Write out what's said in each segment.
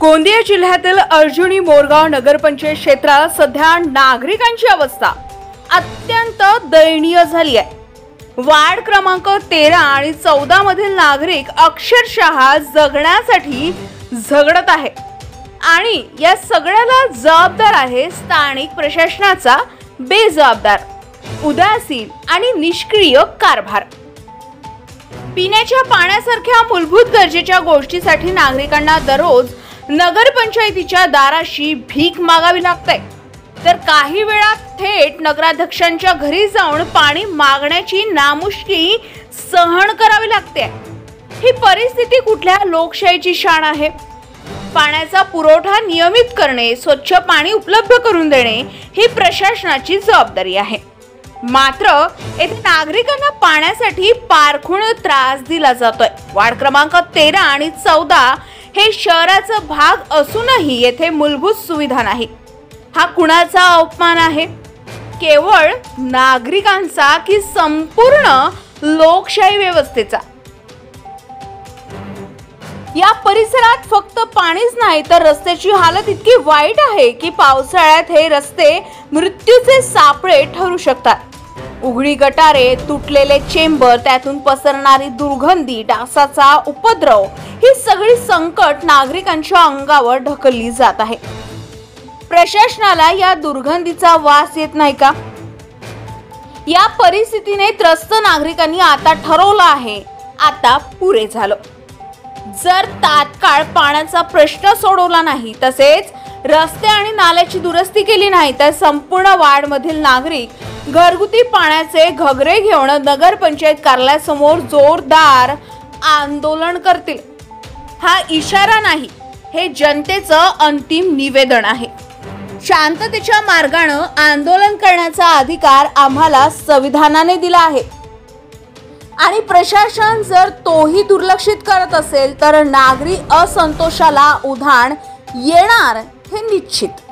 गोंदिया जिल्ह्यातील अर्जुनी मोरगाव नगरपंचायत क्षेत्रात सध्या नागरिकांची अवस्था अत्यंत दयनीय झाली आहे। वार्ड क्रमांक 13 आणि 14 मधील नागरिक अक्षरशः जगण्यासाठी झगडत आहेत आणि या सगळ्याला जबाबदार आहे स्थानिक प्रशासनाचा बेजबाबदार, उदासीन आणि निष्क्रिय कारभार। पिण्याच्या पाण्यासारख्या मूलभूत गरजेच्या गोष्टीसाठी नागरिकांना दररोज नगरपंचायतीच्या दाराशी भीक मागावी लागते, तर काही वेळा थेट नगराध्यक्षांच्या घरी जाऊन पाणी मागण्याची नामुष्की सहन करावी लागते। ही परिस्थिती कुठल्या लोकशाहीची शान आहे? पाण्याचा पुरवठा नियमित करणे, स्वच्छ पाणी उपलब्ध करून देणे ही प्रशासनाची जबाबदारी आहे। मात्र येथे नागरिकांना पाण्यासाठी पारखून त्रास दिला जातोय। वार्ड क्रमांक 13 आणि 14 हे शहराचा भाग असूनही येथे मूलभूत सुविधा नाही। हा कुणाचा अपमान आहे? केवळ नागरिकांचा की संपूर्ण लोकशाही व्यवस्थेचा? या परिसरात फक्त पाणीच नाही तर रस्त्याची हालत इतकी वाईट आहे की पावसाळ्यात हे रस्ते मृत्यूचे सापळे ठरू शकतात। उघडी गटारे, तुटलेले चेंबर, त्यातून पसरणारी दुर्गंधी, डासाचा उपद्रव ही सगळी संकट नागरिकांच्या अंगावर ढकलली जात आहे। प्रशासनाला या दुर्गंधीचा वास येत नाही का? या परिस्थितीने त्रस्त नागरिकांनी आता ठरवलं आहे, आता पुरे झालं। जर तात्काळ पाण्याचा प्रश्न सोडवला नाही, तसेच रस्ते आणि नाल्याची दुरुस्ती केली नाही तर संपूर्ण वार्डमधील नागरिक घरगुती पाण्याचे घगरे घेऊन नगरपंचायत कार्यालयासमोर जोरदार आंदोलन करतील। हा इशारा नाही, हे जनतेचं अंतिम निवेदन आहे। शांततेच्या मार्गाने आंदोलन करण्याचा अधिकार आम्हाला संविधानाने दिला आहे आणि प्रशासन जर तोही दुर्लक्षित करत असेल तर नागरी असंतोषाला उधाण येणार हे निश्चित।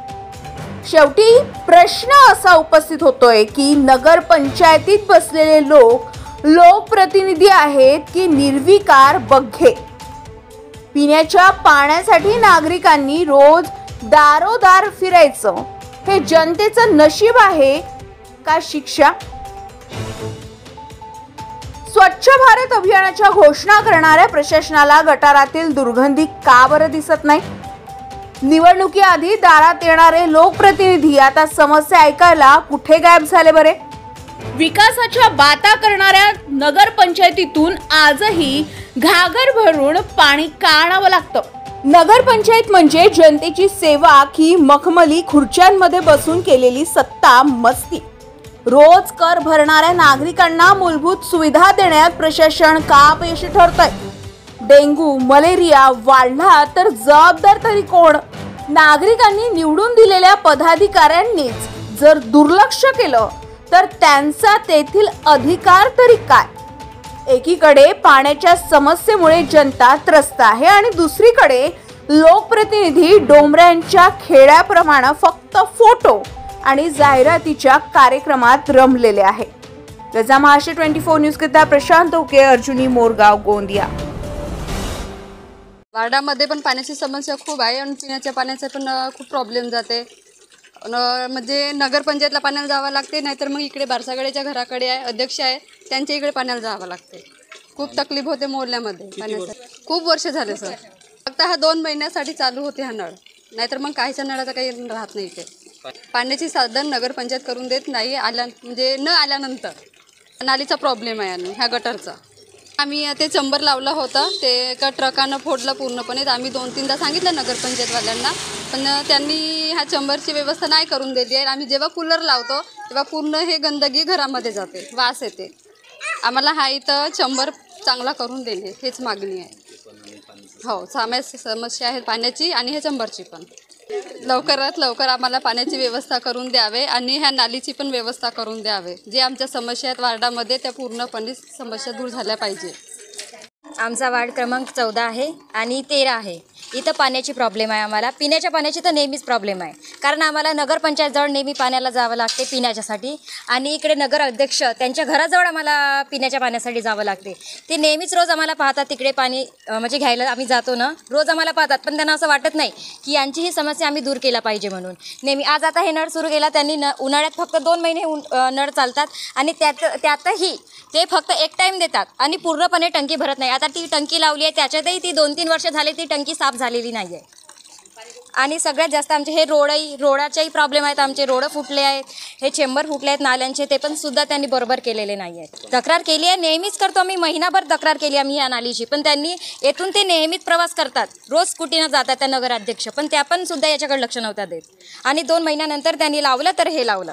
शेवटी प्रश्न असा उपस्थित होतोय की नगरपंचायतीत बसलेले लोक लोकप्रतिनिधी आहेत की निर्विकार बघ्गे? पिण्याच्या पाण्यासाठी नागरिकांनी रोज दारोदार फिरायचं हे जनतेचं नशीब आहे का शिक्षा? स्वच्छ भारत अभियानाच्या घोषणा करणाऱ्या प्रशासनाला गटारातील दुर्गंधी का बरं दिसत नाही? निवडणुकीआधी दारात येणारे लोकप्रतिनिधी आता समस्या ऐकायला कुठे गायब झाले बरे? विकासाच्या बाता करणाऱ्या नगरपंचायतीतून आजही घागर भरून पाणी का आणावं लागतं? नगरपंचायत म्हणजे जनतेची सेवा की मखमली खुर्च्यांमध्ये बसून केलेली सत्ता मस्ती? रोज कर भरणाऱ्या नागरिकांना मूलभूत सुविधा देण्यात प्रशासन का अपयशी ठरतंय? डेंग्यू, मलेरिया वाढला तर जबाबदार तरी कोण? नागरिकांनी निवडून दिलेल्या पदाधिकाऱ्यांनीच जर दुर्लक्ष केलं तर त्यांचा तेथील अधिकार तरी काय? एकीकडे पाण्याच्या समस्येमुळे जनता त्रस्त आहे आणि दुसरीकडे लोकप्रतिनिधी डोंबऱ्यांच्या खेड्याप्रमाणे फक्त फोटो आणि जाहिरातीच्या कार्यक्रमात रमलेले आहे। गजा महाराष्ट्र 24 न्यूज करता प्रशांत ओके, अर्जुनी मोरगाव, गोंदिया। वार्डामध्ये पण पाण्याची समस्या खूप आहे आणि पिण्याच्या पाण्याचा पण खूप प्रॉब्लेम जाते। म्हणजे नगरपंचायतला पाण्याला जावं लागते, नाहीतर मग इकडे बारसागड्याच्या घराकडे आहे, अध्यक्ष आहे, त्यांच्या इकडे पाण्याला जावं लागते। खूप तकलीफ होते मोहल्ल्यामध्ये पाण्याचं। खूप वर्ष झाले सर, फक्त हा 2 महिन्यासाठी चालू होते हा नळ, नाहीतर मग काहीच्या नळाचा काही राहत नाही इथे। पाण्याची साधन नगरपंचायत करून देत नाही, म्हणजे न आल्यानंतर। नालीचा प्रॉब्लेम आहे आणि ह्या गटरचा आम्ही ते चंबर लावला होता, ते एका ट्रकानं फोडलं पूर्णपणे। आम्ही 2-3दा सांगितलं नगरपंचायतवाल्यांना, पण त्यांनी ह्या चंबरची व्यवस्था नाही करून दिली आहे। आम्ही जेव्हा कूलर लावतो तेव्हा पूर्ण हे गंदगी घरामध्ये जाते, वास येते। आम्हाला हा इथं चंबर चांगला करून देणे हेच मागणी आहे। हो, समस्या आहे पाण्याची आणि ह्या चंबरची पण। लवकरात लवकर आम्हाला पाण्याची व्यवस्था करून द्यावे आणि ह्या नालीची पण व्यवस्था करून द्यावे। जे आमच्या समस्या आहेत वार्डामध्ये त्या पूर्णपणे समस्या दूर झाल्या पाहिजे। आमचा वार्ड क्रमांक 14 आहे आणि 13 आहे। इथं पाण्याची प्रॉब्लेम आहे आम्हाला. पिण्याच्या पाण्याची तर नेहमीच प्रॉब्लेम आहे, कारण आम्हाला नगरपंचायतजवळ नेहमी पाण्याला जावं लागते पिण्याच्यासाठी, आणि इकडे नगर अध्यक्ष त्यांच्या घराजवळ आम्हाला पिण्याच्या पाण्यासाठी जावं लागते. ते नेहमीच रोज आम्हाला पाहतात, तिकडे पाणी म्हणजे घ्यायला आम्ही जातो ना, रोज आम्हाला पाहतात, पण त्यांना असं वाटत नाही की यांची ही समस्या आम्ही दूर केला पाहिजे म्हणून. नेहमी आज आता हे नळ सुरू केला त्यांनी, उन्हाळ्यात फक्त 2 महिने नळ चालतात, आणि त्यातही ते फक्त एक टाईम देतात आणि पूर्णपणे टंकी भरत नाही. आता ती टंकी लावली आहे, त्याच्यातही ती 2-3 वर्ष झाली ती टंकी साफ झालेली नाही आहे. आणि सगळ्यात जास्त आमचे हे रोडाचेही प्रॉब्लेम आहेत. आमचे रोड फुटले आहेत, हे चेंबर फुटले आहेत नाल्यांचे, ते पण सुद्धा त्यांनी बरोबर केलेले नाही आहेत. तक्रार केली आहे, नेहमीच करतो आम्ही, महिनाभर तक्रार केली आम्ही या नालीची, पण त्यांनी येथून ते नेहमीच प्रवास करतात, रोज स्कूटीनं जातात त्या नगराध्यक्ष, पण त्या पण सुद्धा याच्याकडे लक्ष नव्हता देत. आणि 2 महिन्यानंतर त्यांनी लावलं तर हे लावलं,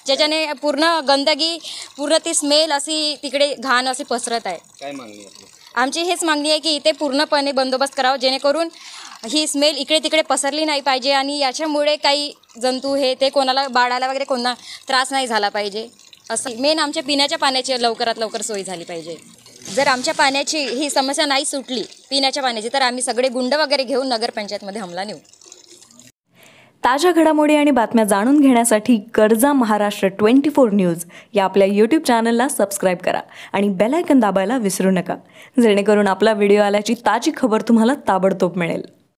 ज्याच्याने पूर्ण गंदगी, पूर्ण ती स्मेल अशी तिकडे घाण अशी पसरत आहे. काय मागणी आहे? आमची हेच मागणी आहे की इथे पूर्णपणे बंदोबस्त करावा, जेणेकरून ही स्मेल इकडे तिकडे पसरली नाही पाहिजे, आणि याच्यामुळे काही जंतू हे ते कोणाला, बाळाला वगैरे कोणा त्रास नाही झाला पाहिजे. असं मेन आमच्या पिण्याच्या पाण्याची लवकरात लवकर सोय झाली पाहिजे. जर आमच्या पाण्याची ही समस्या नाही सुटली पिण्याच्या पाण्याची, तर आम्ही सगळे गुंड वगैरे घेऊन नगरपंचायतमध्ये हमला नेऊ. ताज्या घडामोडी आणि बातम्या जाणून घेण्यासाठी गर्जा महाराष्ट्र 24 न्यूज या आपल्या यूट्यूब चॅनलला सबस्क्राईब करा आणि बेल आयकॉन दाबायला विसरू नका, जेणेकरून आपला व्हिडिओ आल्याची ताजी खबर तुम्हाला ताबडतोब मिळेल.